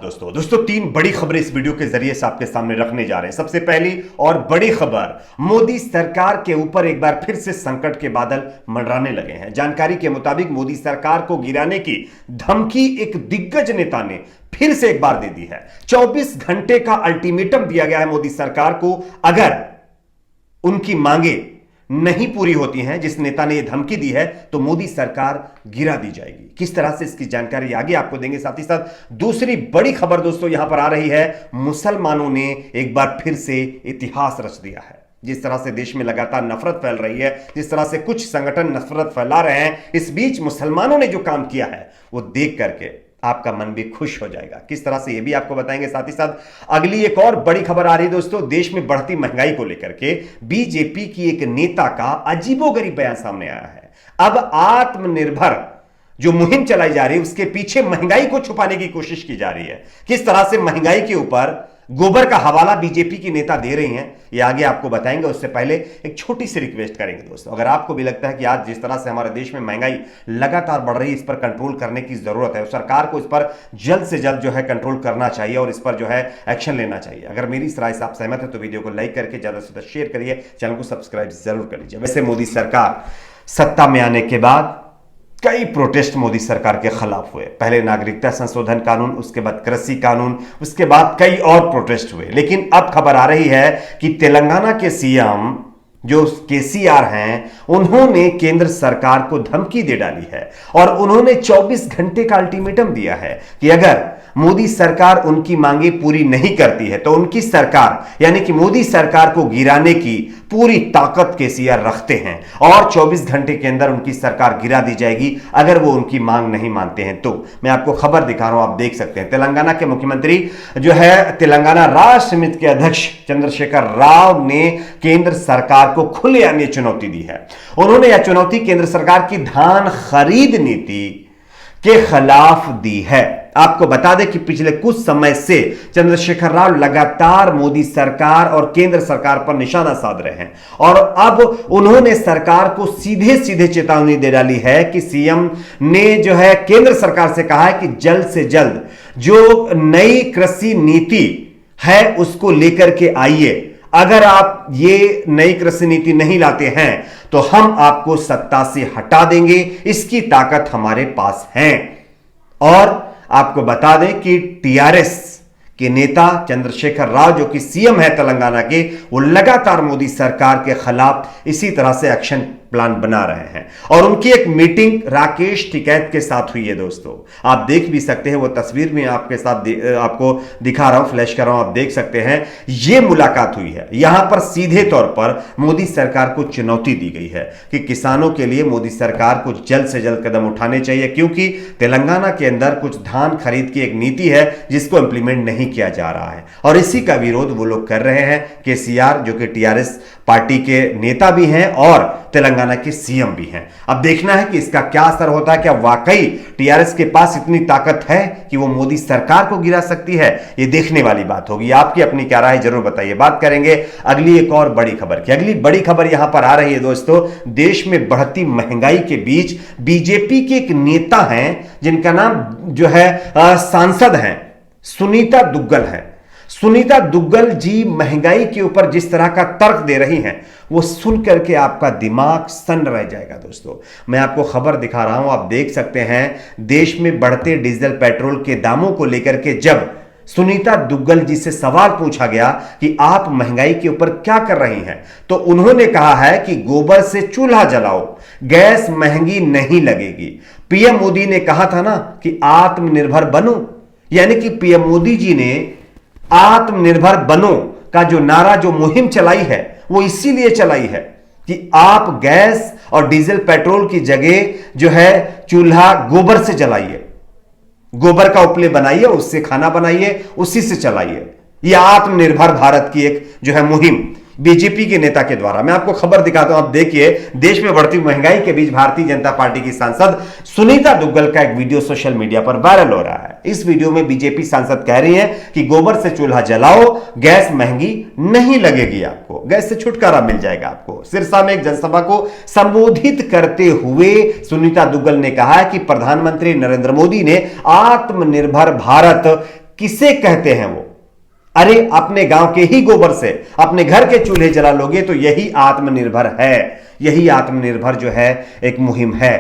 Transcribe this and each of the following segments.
दोस्तों तीन बड़ी खबरें इस वीडियो के जरिए से आपके सामने रखने जा रहे हैं। सबसे पहली और बड़ी खबर, मोदी सरकार के ऊपर एक बार फिर से संकट के बादल मंडराने लगे हैं। जानकारी के मुताबिक मोदी सरकार को गिराने की धमकी एक दिग्गज नेता ने फिर से एक बार दे दी है। 24 घंटे का अल्टीमेटम दिया गया है मोदी सरकार को। अगर उनकी मांगे नहीं पूरी होती हैं, जिस नेता ने यह धमकी दी है, तो मोदी सरकार गिरा दी जाएगी। किस तरह से, इसकी जानकारी आगे आपको देंगे। साथ ही साथ दूसरी बड़ी खबर दोस्तों यहां पर आ रही है, मुसलमानों ने एक बार फिर से इतिहास रच दिया है। जिस तरह से देश में लगातार नफरत फैल रही है, जिस तरह से कुछ संगठन नफरत फैला रहे हैं, इस बीच मुसलमानों ने जो काम किया है वो देख करके आपका मन भी खुश हो जाएगा। किस तरह से, ये भी आपको बताएंगे। साथ ही साथ अगली एक और बड़ी खबर आ रही है दोस्तों, देश में बढ़ती महंगाई को लेकर के बीजेपी की एक नेता का अजीबोगरीब बयान सामने आया है। अब आत्मनिर्भर जो मुहिम चलाई जा रही है, उसके पीछे महंगाई को छुपाने की कोशिश की जा रही है। किस तरह से महंगाई के ऊपर गोबर का हवाला बीजेपी की नेता दे रही हैं, ये आगे आपको बताएंगे। उससे पहले एक छोटी सी रिक्वेस्ट करेंगे दोस्तों, अगर आपको भी लगता है कि आज जिस तरह से हमारे देश में महंगाई लगातार बढ़ रही है, इस पर कंट्रोल करने की जरूरत है, सरकार को इस पर जल्द से जल्द जो है कंट्रोल करना चाहिए और इस पर जो है एक्शन लेना चाहिए। अगर मेरी इस राय से आप सहमत है तो वीडियो को लाइक करके ज्यादा से ज्यादा शेयर करिए, चैनल को सब्सक्राइब जरूर कर लीजिए। वैसे मोदी सरकार सत्ता में आने के बाद कई प्रोटेस्ट मोदी सरकार के खिलाफ हुए। पहले नागरिकता संशोधन कानून, उसके बाद कृषि कानून, उसके बाद कई और प्रोटेस्ट हुए। लेकिन अब खबर आ रही है कि तेलंगाना के सीएम जो केसीआर हैं, उन्होंने केंद्र सरकार को धमकी दे डाली है और उन्होंने 24 घंटे का अल्टीमेटम दिया है कि अगर मोदी सरकार उनकी मांगे पूरी नहीं करती है तो उनकी सरकार यानी कि मोदी सरकार को गिराने की पूरी ताकत केसीआर रखते हैं और 24 घंटे के अंदर उनकी सरकार गिरा दी जाएगी अगर वो उनकी मांग नहीं मानते हैं। तो मैं आपको खबर दिखा रहा हूं, आप देख सकते हैं। तेलंगाना के मुख्यमंत्री जो है, तेलंगाना राष्ट्र समिति के अध्यक्ष चंद्रशेखर राव ने केंद्र सरकार को खुलेआम चुनौती दी है। उन्होंने यह चुनौती केंद्र सरकार की धान खरीद नीति के खिलाफ दी है। आपको बता दें कि पिछले कुछ समय से चंद्रशेखर राव लगातार मोदी सरकार और केंद्र सरकार पर निशाना साध रहे हैं और अब उन्होंने सरकार को सीधे सीधे चेतावनी दे डाली है कि सीएम ने जो है केंद्र सरकार से कहा है कि जल्द से जल्द जो नई कृषि नीति है उसको लेकर के आइए। अगर आप ये नई कृषि नीति नहीं लाते हैं तो हम आपको सत्ता से हटा देंगे, इसकी ताकत हमारे पास है। और आपको बता दें कि टीआरएस के नेता चंद्रशेखर राव जो कि सीएम है तेलंगाना के, वो लगातार मोदी सरकार के खिलाफ इसी तरह से एक्शन प्लान बना रहे हैं और उनकी एक मीटिंग राकेश टिकैत के साथ हुई है दोस्तों। आप देख भी सकते हैं, वो तस्वीर में आपके साथ आपको दिखा रहा हूं, फ्लैश कर रहा हूं, आप देख सकते हैं। ये मुलाकात हुई है। यहां पर सीधे तौर पर मोदी सरकार को चुनौती दी गई है कि किसानों के लिए मोदी सरकार को जल्द से जल्द कदम उठाने चाहिए, क्योंकि तेलंगाना के अंदर कुछ धान खरीद की एक नीति है जिसको इंप्लीमेंट नहीं किया जा रहा है और इसी का विरोध वो लोग कर रहे हैं। केसीआर जो कि टीआरएस पार्टी के नेता भी हैं और तेलंगाना के सीएम भी हैं। अब देखना है कि इसका क्या असर होता है। क्या वाकई टीआरएस के पास इतनी ताकत है कि वो मोदी सरकार को गिरा सकती है? ये देखने वाली बात होगी। आपकी अपनी क्या राय जरूर बताइए। बात करेंगे अगली एक और बड़ी खबर की। अगली बड़ी खबर यहां पर आ रही है दोस्तों, देश में बढ़ती महंगाई के बीच बीजेपी के एक नेता हैं जिनका नाम जो है सांसद हैं सुनीता दुग्गल है। सुनीता दुग्गल जी महंगाई के ऊपर जिस तरह का तर्क दे रही हैं, वो सुन करके आपका दिमाग सन्न रह जाएगा दोस्तों। मैं आपको खबर दिखा रहा हूं, आप देख सकते हैं। देश में बढ़ते डीजल पेट्रोल के दामों को लेकर के जब सुनीता दुग्गल जी से सवाल पूछा गया कि आप महंगाई के ऊपर क्या कर रही हैं, तो उन्होंने कहा है कि गोबर से चूल्हा जलाओ, गैस महंगी नहीं लगेगी। पीएम मोदी ने कहा था ना कि आत्मनिर्भर बनो, यानी कि पीएम मोदी जी ने आत्मनिर्भर बनो का जो नारा, जो मुहिम चलाई है, वो इसीलिए चलाई है कि आप गैस और डीजल पेट्रोल की जगह जो है चूल्हा गोबर से जलाइए, गोबर का उपले बनाइए, उससे खाना बनाइए, उसी से चलाइए। यह आत्मनिर्भर भारत की एक जो है मुहिम बीजेपी के नेता के द्वारा। मैं आपको खबर दिखाता हूं, आप देखिए। देश में बढ़ती महंगाई के बीच भारतीय जनता पार्टी की सांसद सुनीता दुग्गल का एक वीडियो सोशल मीडिया पर वायरल हो रहा है। इस वीडियो में बीजेपी सांसद कह रही हैं कि गोबर से चूल्हा जलाओ, गैस महंगी नहीं लगेगी, आपको गैस से छुटकारा मिल जाएगा आपको। सिरसा में एक जनसभा को संबोधित करते हुए सुनीता दुग्गल ने कहा है कि प्रधानमंत्री नरेंद्र मोदी ने आत्मनिर्भर भारत किसे कहते हैं वो? अरे अपने गांव के ही गोबर से अपने घर के चूल्हे जला लोगे तो यही आत्मनिर्भर है, यही आत्मनिर्भर जो है एक मुहिम है।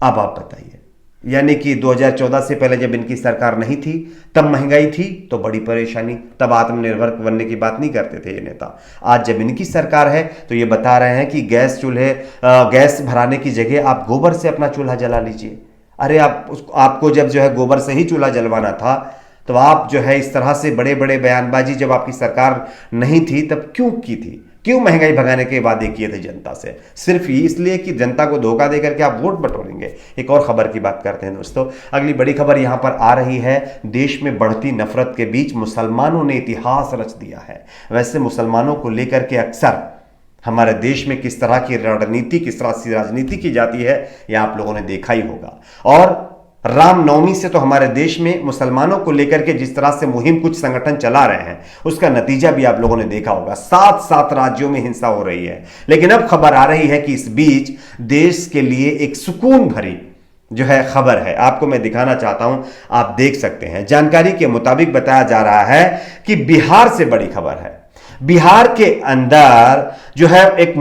अब आप बताइए, यानी कि 2014 से पहले जब इनकी सरकार नहीं थी तब महंगाई थी तो बड़ी परेशानी, तब आत्मनिर्भर बनने की बात नहीं करते थे ये नेता। आज जब इनकी सरकार है तो ये बता रहे हैं कि गैस भराने की जगह आप गोबर से अपना चूल्हा जला लीजिए। अरे आपको जब जो है गोबर से ही चूल्हा जलवाना था तो आप जो है इस तरह से बड़े बड़े बयानबाजी जब आपकी सरकार नहीं थी तब क्यों की थी? क्यों महंगाई भगाने के वादे किए थे जनता से? सिर्फ इसलिए कि जनता को धोखा देकर के आप वोट बटोरेंगे। एक और खबर की बात करते हैं दोस्तों। अगली बड़ी खबर यहां पर आ रही है, देश में बढ़ती नफरत के बीच मुसलमानों ने इतिहास रच दिया है। वैसे मुसलमानों को लेकर के अक्सर हमारे देश में किस तरह की रणनीति, किस तरह की राजनीति की जाती है, यह आप लोगों ने देखा ही होगा। और रामनवमी से तो हमारे देश में मुसलमानों को लेकर के जिस तरह से मुहिम कुछ संगठन चला रहे हैं उसका नतीजा भी आप लोगों ने देखा होगा। 7 राज्यों में हिंसा हो रही है। लेकिन अब खबर आ रही है कि इस बीच देश के लिए एक सुकून भरी जो है खबर है, आपको मैं दिखाना चाहता हूं, आप देख सकते हैं। जानकारी के मुताबिक बताया जा रहा है कि बिहार से बड़ी खबर है। बिहार के अंदर जो है एक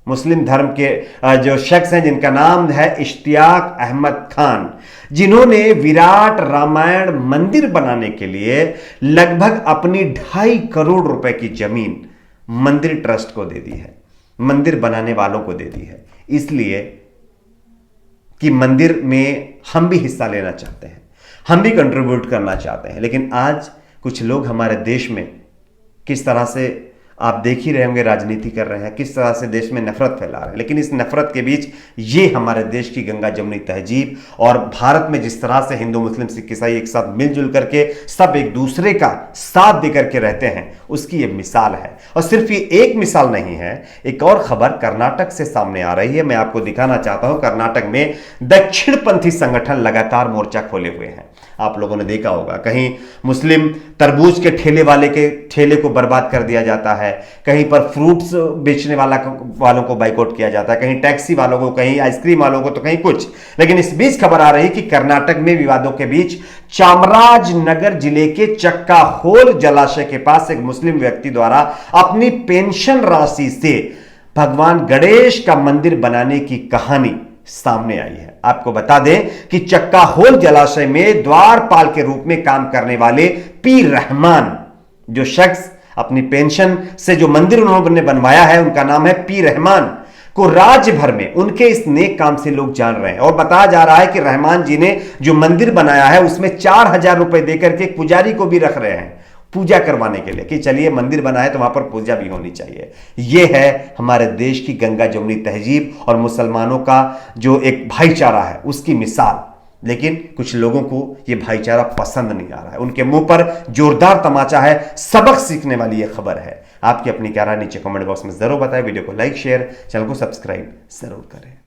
मुस्लिम धर्म के जो शख्स हैं जिनका नाम है इश्तियाक अहमद खान, जिन्होंने विराट रामायण मंदिर बनाने के लिए लगभग अपनी 2.5 करोड़ रुपए की जमीन मंदिर ट्रस्ट को दे दी है, मंदिर बनाने वालों को दे दी है, इसलिए कि मंदिर में हम भी हिस्सा लेना चाहते हैं, हम भी कंट्रीब्यूट करना चाहते हैं। लेकिन आज कुछ लोग हमारे देश में किस तरह से आप देख ही रहे होंगे राजनीति कर रहे हैं, किस तरह से देश में नफरत फैला रहे हैं। लेकिन इस नफरत के बीच ये हमारे देश की गंगा जमुनी तहजीब और भारत में जिस तरह से हिंदू मुस्लिम सिख ईसाई एक साथ मिलजुल करके सब एक दूसरे का साथ दे करके रहते हैं, उसकी ये मिसाल है। और सिर्फ ये एक मिसाल नहीं है, एक और खबर कर्नाटक से सामने आ रही है, मैं आपको दिखाना चाहता हूं। कर्नाटक में दक्षिणपंथी संगठन लगातार मोर्चा खोले हुए हैं। आप लोगों ने देखा होगा, कहीं मुस्लिम तरबूज के ठेले वाले के ठेले को बर्बाद कर दिया जाता है, कहीं पर फ्रूट्स बेचने वालों को बाइकआउट किया जाता है, कहीं टैक्सी वालों को, कहीं आइसक्रीम वालों को, तो कहीं कुछ। लेकिन इस बीच खबर आ रही कि कर्नाटक में विवादों के बीच चामराजनगर जिले के चक्का होल जलाशय के पास एक मुस्लिम व्यक्ति द्वारा अपनी पेंशन राशि से भगवान गणेश का मंदिर बनाने की कहानी सामने आई है। आपको बता दें कि चक्का होल जलाशय में द्वारपाल के रूप में काम करने वाले पी रहमान, जो शख्स अपनी पेंशन से जो मंदिर उन्होंने बनवाया है, उनका नाम है पी रहमान, को राज्य भर में उनके इस नेक काम से लोग जान रहे हैं। और बताया जा रहा है कि रहमान जी ने जो मंदिर बनाया है उसमें 4000 रुपए देकर के एक पुजारी को भी रख रहे हैं पूजा करवाने के लिए, कि चलिए मंदिर बनाए तो वहां पर पूजा भी होनी चाहिए। यह है हमारे देश की गंगा जमुनी तहजीब और मुसलमानों का जो एक भाईचारा है उसकी मिसाल। लेकिन कुछ लोगों को यह भाईचारा पसंद नहीं आ रहा है, उनके मुंह पर जोरदार तमाचा है। सबक सीखने वाली यह खबर है। आपकी अपनी क्या राय नीचे कमेंट बॉक्स में जरूर बताएं। वीडियो को लाइक, शेयर, चैनल को सब्सक्राइब जरूर करें।